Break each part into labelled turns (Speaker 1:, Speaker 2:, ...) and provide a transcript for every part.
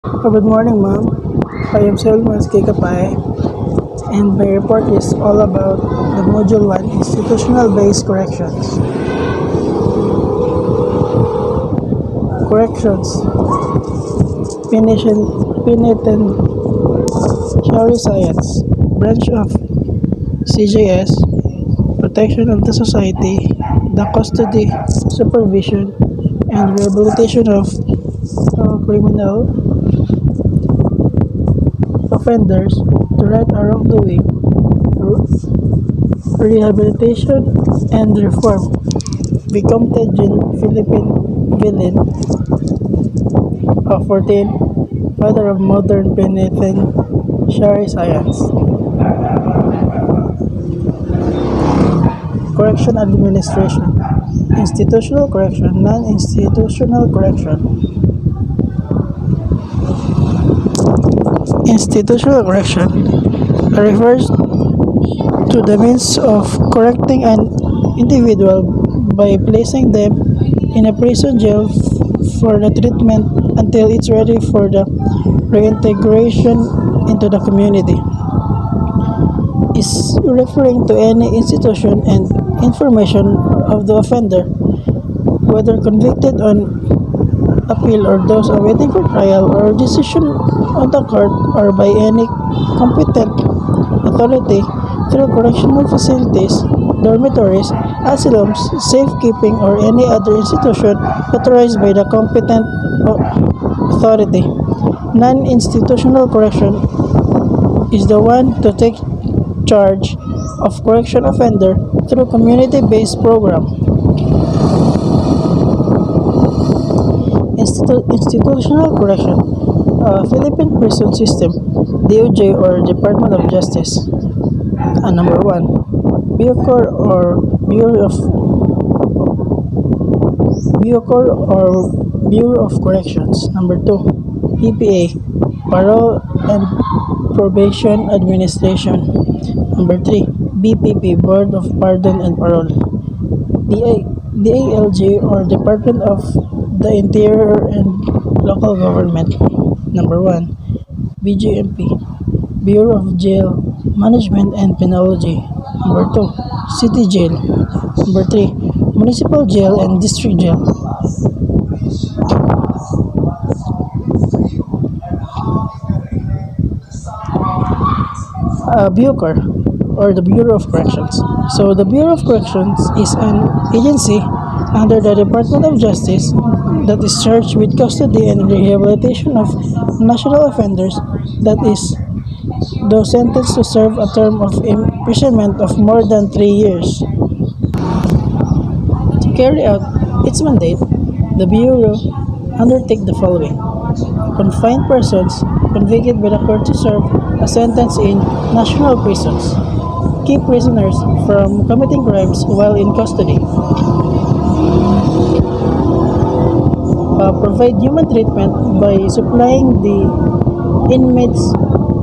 Speaker 1: Good morning, ma'am. I am Selmas Kikapay, and my report is all about the Module 1 Institutional-Based Corrections. Corrections, Penitentiary Science, branch of CJS, Protection of the Society, the Custody, Supervision, and Rehabilitation of criminal offenders to right a wrongdoing, rehabilitation, and reform. Become Tejin Philippine Villain of 14, father of modern penitentiary science. Correction administration, institutional correction, non-institutional correction. Institutional correction refers to the means of correcting an individual by placing them in a prison jail for the treatment until it's ready for the reintegration into the community. Is referring to any institution and information of the offender, whether convicted on appeal or those awaiting for trial or decision of the court or by any competent authority through correctional facilities, dormitories, asylums, safekeeping, or any other institution authorized by the competent authority. Non-institutional correction is the one to take charge of correction offender through community-based program. Institutional correction, Philippine prison system, DOJ or Department of Justice. Number 1, Bureau of Corrections. Number 2, PPA, Parole and Probation Administration. Number 3, BPP, Board of Pardon and Parole. DALG or Department of the Interior and Local Government. Number 1, BGMP, Bureau of Jail Management and Penology. Number 2, City Jail. Number 3, Municipal Jail and District Jail. BUCOR or the Bureau of Corrections. So the Bureau of Corrections is an agency under the Department of Justice that is charged with custody and rehabilitation of national offenders, that is, those sentenced to serve a term of imprisonment of more than 3 years. To carry out its mandate, the Bureau undertake the following: confine persons convicted by the court to serve a sentence in national prisons, keep prisoners from committing crimes while in custody, provide human treatment by supplying the inmates'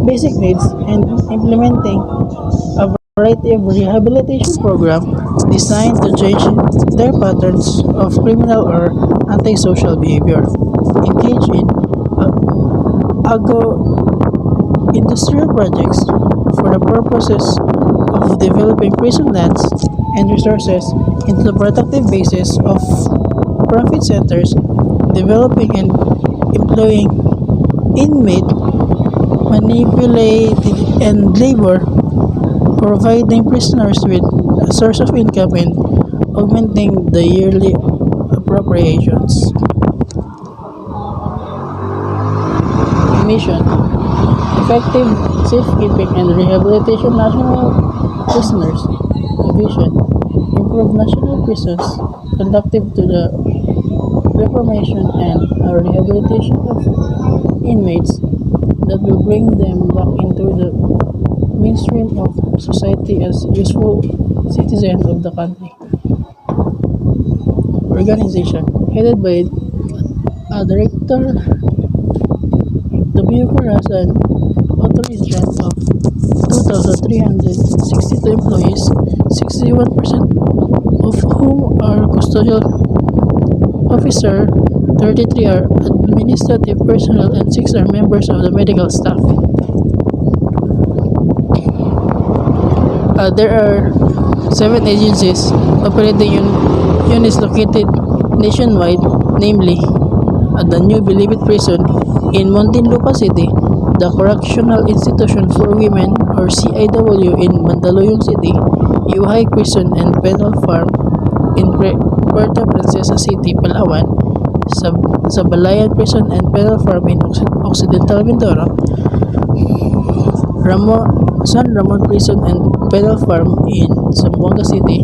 Speaker 1: basic needs and implementing a variety of rehabilitation programs designed to change their patterns of criminal or antisocial behavior, engage in agro-industrial projects for the purposes of developing prison lands and resources into the productive basis of profit centers, developing and employing inmate manipulated and labor, providing prisoners with a source of income and augmenting the yearly appropriations. Mission: effective safekeeping and rehabilitation national prisoners. Vision: improve national prisons conducive to the reformation and rehabilitation of inmates that will bring them back into the mainstream of society as useful citizens of the country. Organization headed by a director. The Bureau has an authorized of 2,362 employees, 61% of whom are custodial officer, 33 are administrative personnel, and 6 are members of the medical staff. There are 7 agencies operating units located nationwide, namely the New Bilibid Prison in Muntinlupa City, the Correctional Institution for Women or CA200 in Mandaluyong City, Yuhay Prison and Penal Farm in Puerto Princesa City, Palawan, Sabalayan Prison and Penal Farm in Occidental Mindoro, San Ramon Prison and Penal Farm in Zamboanga City,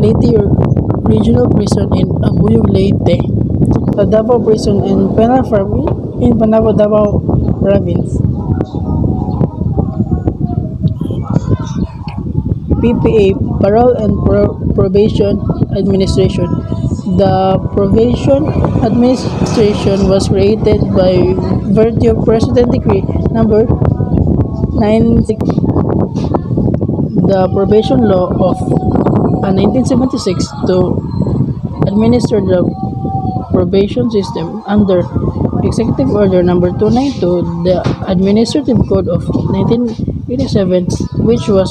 Speaker 1: Leyte Regional Prison in Abuyog, Leyte, Davao Prison and Penal Farm in Panabo, Davao Province. PPA, Parole and Probation Administration. The Probation Administration was created by virtue of President Decree number 96, the probation law of 1976, to administer the probation system under Executive Order number 292, the Administrative Code of 1987, which was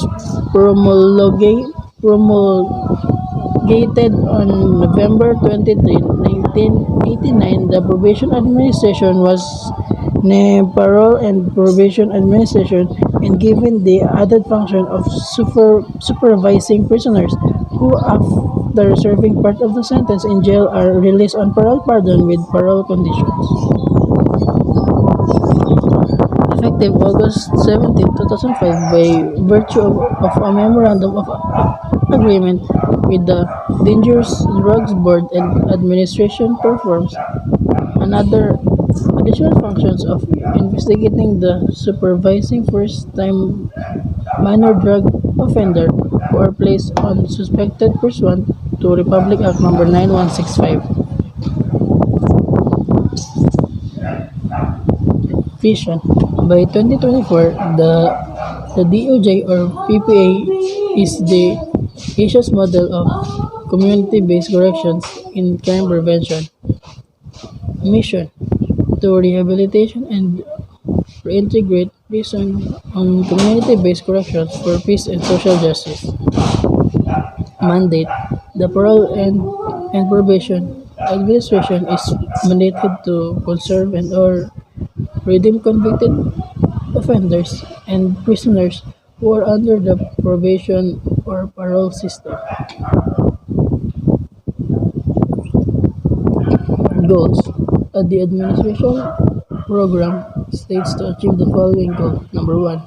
Speaker 1: promulgated on November 23, 1989. The Probation Administration was named Parole and Probation Administration and given the added function of supervising prisoners who, after serving part of the sentence in jail, are released on parole pardon with parole conditions. Effective August 17, 2005, by virtue of a memorandum of agreement with the Dangerous Drugs Board and Administration, performs another additional functions of investigating the supervising first-time minor drug offender who are placed on suspected pursuant to Republic Act No. 9165. Vision. By 2024, the DOJ or PPA is the Asia's model of community-based corrections in crime prevention. Mission: to rehabilitation and reintegrate prison on community-based corrections for peace and social justice. Mandate: the Parole and Probation Administration is mandated to conserve and or redeem convicted offenders and prisoners who are under the probation or parole system. Goals. The administration program states to achieve the following goal. Number 1.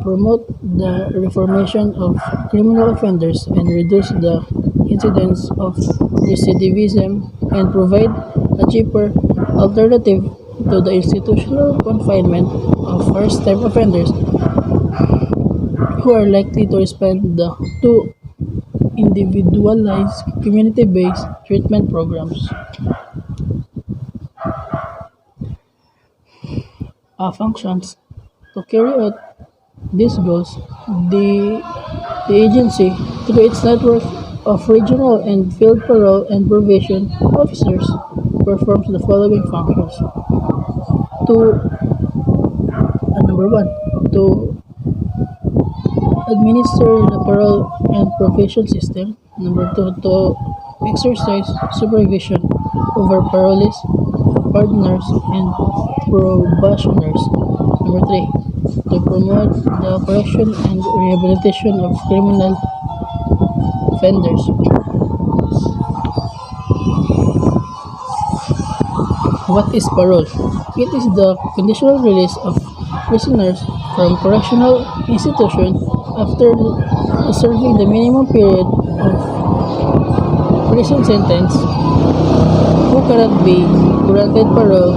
Speaker 1: Promote the reformation of criminal offenders and reduce the incidence of recidivism and provide a cheaper alternative to the institutional confinement of first-time offenders who are likely to respond to individualized community-based treatment programs. Functions. To carry out these goals, the agency, through its network of regional and field parole and probation officers, performs the following functions. Number 1. To administer the parole and probation system. Number 2. To exercise supervision over parolees, partners, and probationers. Number 3. To promote the correction and rehabilitation of criminal offenders. What is parole? It is the conditional release of prisoners from correctional institution after serving the minimum period of prison sentence who cannot be granted parole,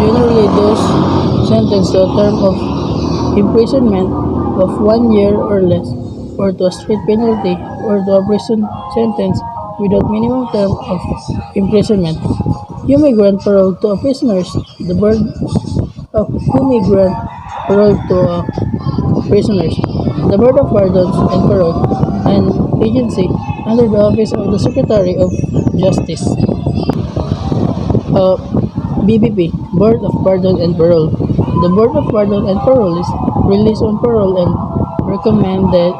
Speaker 1: generally those sentenced to a term of imprisonment of 1 year or less, or to a street penalty, or to a prison sentence without minimum term of imprisonment. You may grant parole to prisoners. The board of who may grant parole to prisoners. The Board of Pardons and Parole, an agency under the Office of the Secretary of Justice. BBP, Board of Pardon and Parole. The Board of Pardon and Parole is release on parole and recommend the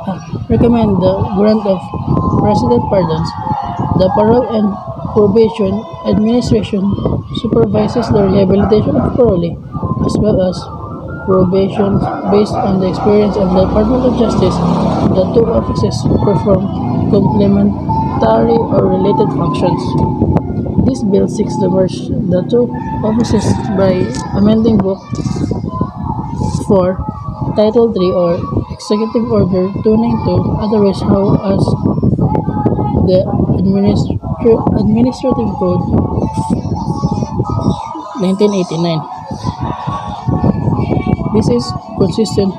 Speaker 1: grant of resident pardons. The Parole and Probation Administration supervises the rehabilitation of parolee, as well as probation based on the experience of the Department of Justice. The two offices perform complementary or related functions. This bill seeks to merge the two offices by amending Book 4, Title 3 or Executive Order 292, otherwise known as the Administrative Code 1989. This is consistent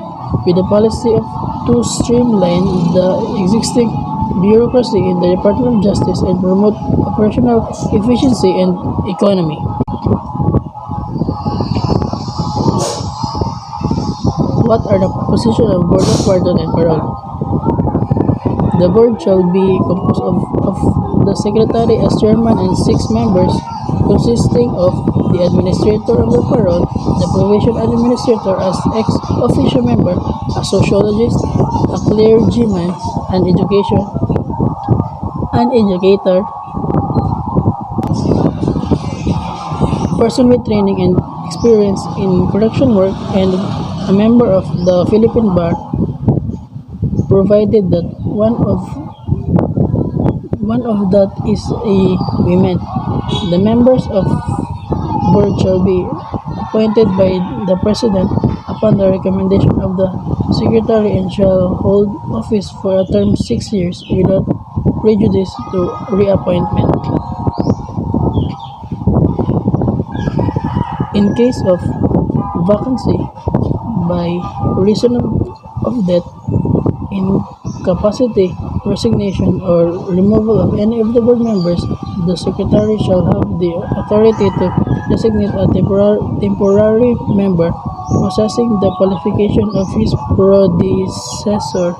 Speaker 1: with the policy to streamline the existing bureaucracy in the Department of Justice and promote operational efficiency and economy. What are the positions of Board of Pardon and Parole? The board shall be composed of the secretary as chairman and 6 members, consisting of the administrator of the parole, the probation administrator as ex officio member, a sociologist, a clergyman, an educator, person with training and experience in correction work, and a member of the Philippine Bar, provided that one of that is a woman. The members of board shall be appointed by the president upon the recommendation of the secretary and shall hold office for a term 6 years without prejudice to reappointment. In case of vacancy by reason of death, incapacity, resignation, or removal of any of the board members, the secretary shall have the authority to designate a temporary member possessing the qualification of his predecessor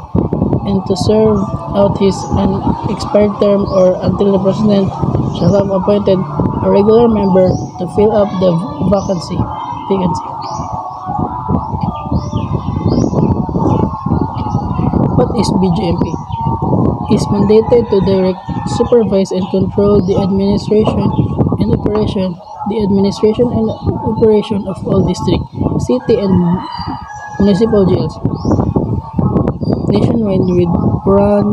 Speaker 1: and to serve out his unexpired term or until the president shall have appointed a regular member to fill up the vacancy. What is BGMP? Is mandated to direct, supervise, and control the administration and operation of all district, city, and municipal jails nationwide with broad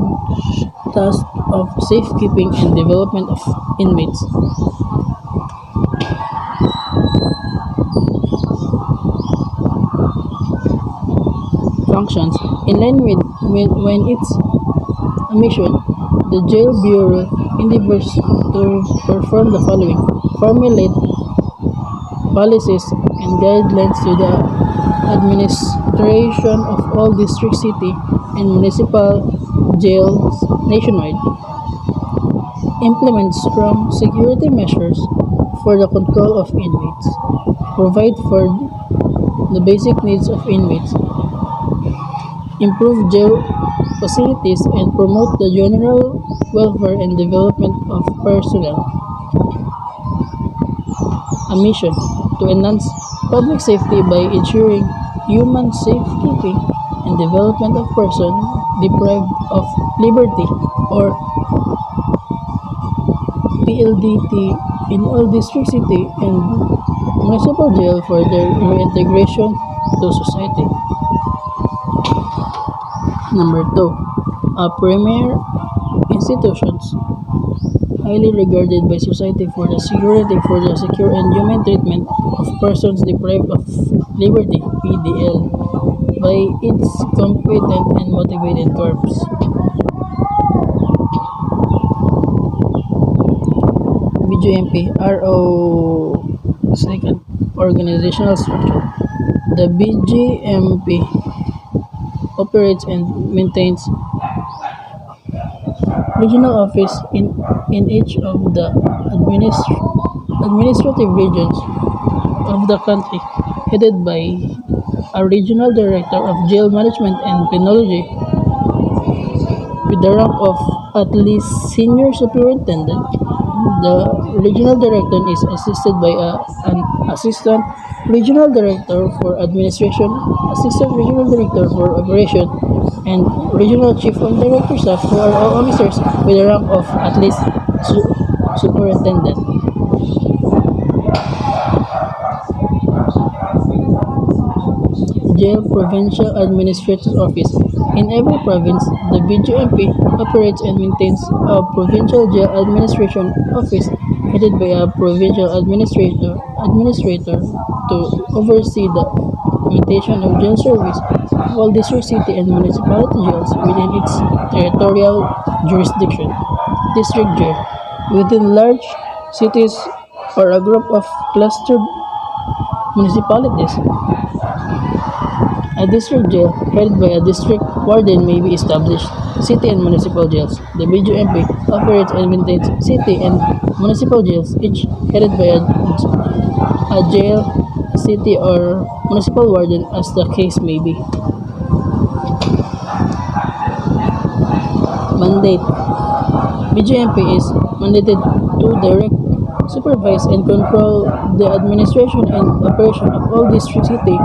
Speaker 1: task of safekeeping and development of inmates. Functions. In line with when its mission, the Jail Bureau endeavors to perform the following: formulate policies and guidelines to the administration of all district, city, and municipal jails nationwide, implement strong security measures for the control of inmates, provide for the basic needs of inmates, improve jail facilities, and promote the general welfare and development of personnel. A mission: to enhance public safety by ensuring human safekeeping and development of persons deprived of liberty or PLDT in all district, city, and municipal jail for their reintegration to society. Number 2. Premier institutions highly regarded by society for the secure and human treatment of persons deprived of liberty, PDL, by its competent and motivated corps. BGMP, RO second, organizational structure. The BGMP operates and maintains regional office in each of the administrative regions of the country, headed by a regional director of jail management and penology with the rank of at least senior superintendent. The regional director is assisted by an assistant regional director for administration, assistant regional director for operation, and regional chief of director staff who are all officers with the rank of at least superintendent. Jail Provincial Administrator's Office. In every province, the BGMP operates and maintains a provincial jail administration office headed by a provincial administrator to oversee the implementation of jail service of all district, city, and municipality jails within its territorial jurisdiction. District jail. Within large cities or a group of clustered municipalities, a district jail headed by a district warden may be established. City and municipal jails. The BGMP operates and maintains city and municipal jails, each headed by a jail, city, or municipal warden as the case may be. Mandate. BGMP is mandated to direct, supervise, and control the administration and operation of all district, city,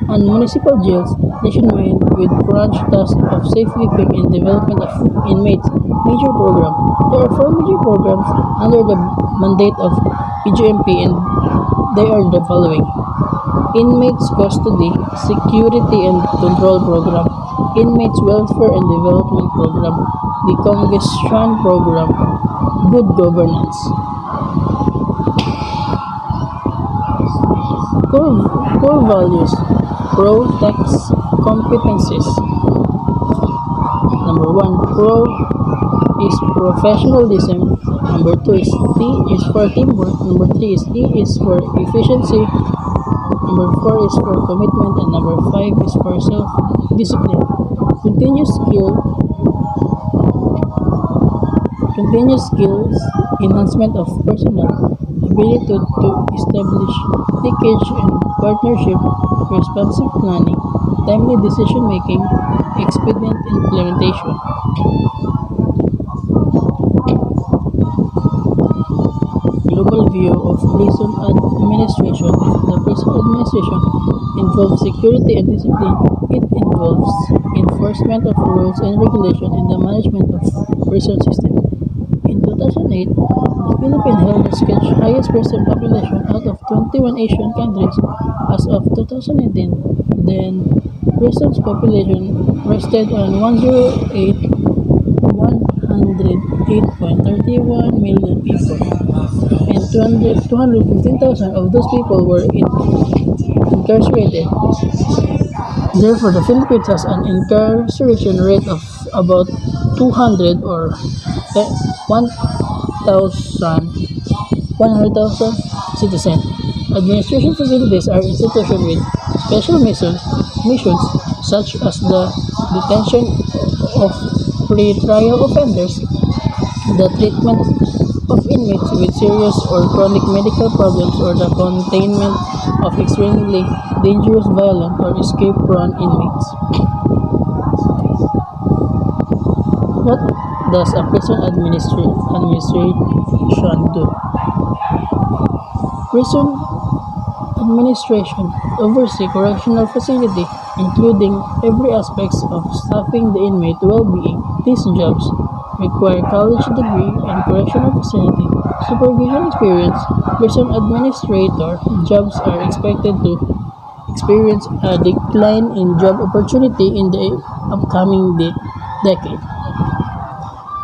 Speaker 1: and municipal jails nationwide with branch tasks of safekeeping and development of inmates. Major program. There are 4 major programs under the mandate of BGMP, and they are the following: Inmates Custody, Security and Control Program, Inmates Welfare and Development Program, Decongestion Program, Good Governance. Core values. Pro-tax competencies. Number 1, pro is professionalism. Number 2 is T is for teamwork. Number 3 is E is for efficiency. Number 4 is for commitment, and number 5 is for self-discipline. Continuous skills enhancement of personnel, ability to establish linkage and partnership, responsive planning, timely decision making, expedient implementation. Global view of prison administration. The prison administration involves security and discipline. It involves enforcement of rules and regulations and the management of prison system. In 2008, the Philippines held the highest prison population out of 21 Asian countries. As of 2019, then prison's population rested on 108.31 million people, and 215,000 of those people were incarcerated. Therefore, the Philippines has an incarceration rate of about 200 or 100,000 citizens. Administration facilities are institutions with special missions such as the detention of pre-trial offenders, the treatment of inmates with serious or chronic medical problems, or the containment of extremely dangerous, violent, or escape-prone inmates. What does a prison administration do? Prison administration oversees correctional facility, including every aspect of staffing the inmate well-being. These jobs require college degree and correctional facility supervision experience. Prison administrator jobs are expected to experience a decline in job opportunity in the upcoming decade.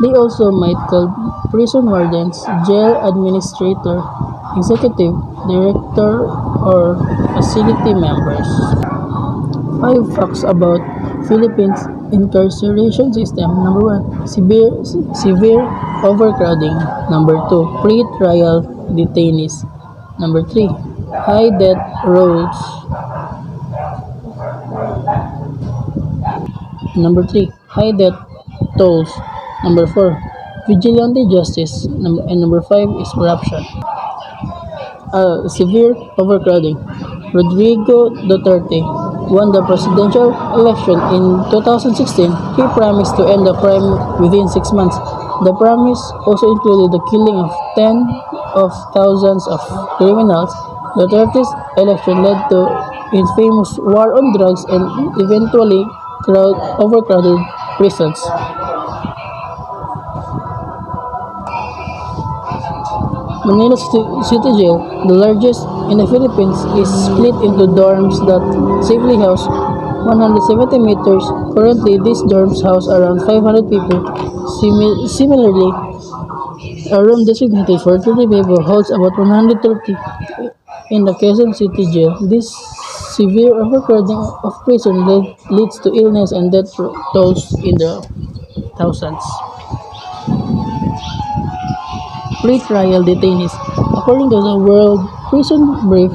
Speaker 1: They also might call prison wardens, jail administrator, executive director, or facility members. 5 facts about Philippines incarceration system. Number 1, severe overcrowding. Number 2, pre-trial detainees. Number 3, high death rolls. Number 3, high death tolls. Number 4, vigilante justice. And number 5 is corruption. Severe overcrowding. Rodrigo Duterte won the presidential election in 2016. He promised to end the crime within 6 months. The promise also included the killing of tens of thousands of criminals. The 30th election led to infamous war on drugs and eventually overcrowded prisons. Manila City Jail, the largest in the Philippines, is split into dorms that safely house 170 meters. Currently, these dorms house around 500 people. Similarly, a room designated for 30 people holds about 130. In the Quezon City Jail, this severe overcrowding of prison leads to illness and death tolls in the thousands. Pre-trial detainees. According to the World Prison Brief,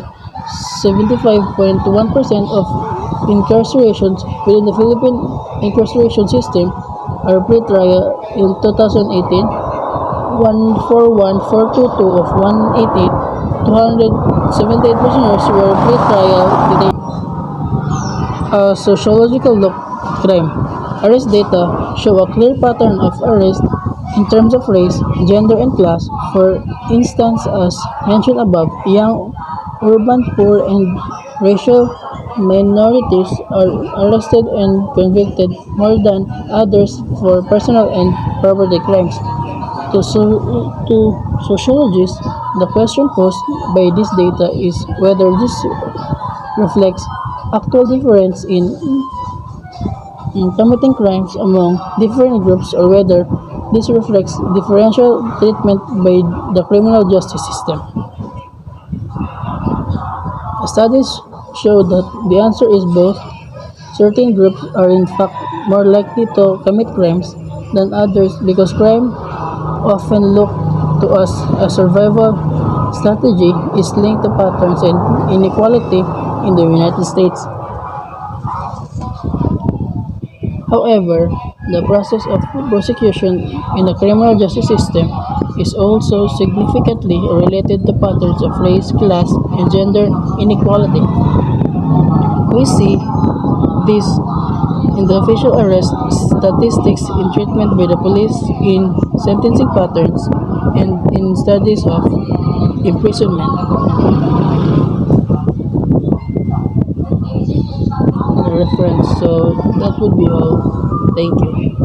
Speaker 1: 75.1% of incarcerations within the Philippine incarceration system are pre-trial. In 2018, 141,422 of 188, 278 prisoners were pre-trial detainees. A sociological look crime. Arrest data show a clear pattern of arrest in terms of race, gender, and class. For instance, as mentioned above, young, urban, poor, and racial minorities are arrested and convicted more than others for personal and property crimes. To sociologists, the question posed by this data is whether this reflects actual difference in committing crimes among different groups or whether this reflects differential treatment by the criminal justice system. Studies show that the answer is both. Certain groups are in fact more likely to commit crimes than others because crime, often looked to as a survival strategy, is linked to patterns and inequality in the United States. However, the process of prosecution in the criminal justice system is also significantly related to patterns of race, class, and gender inequality. We see this in the official arrest statistics, in treatment by the police, in sentencing patterns, and in studies of imprisonment. Reference. So that would be all. Thank you.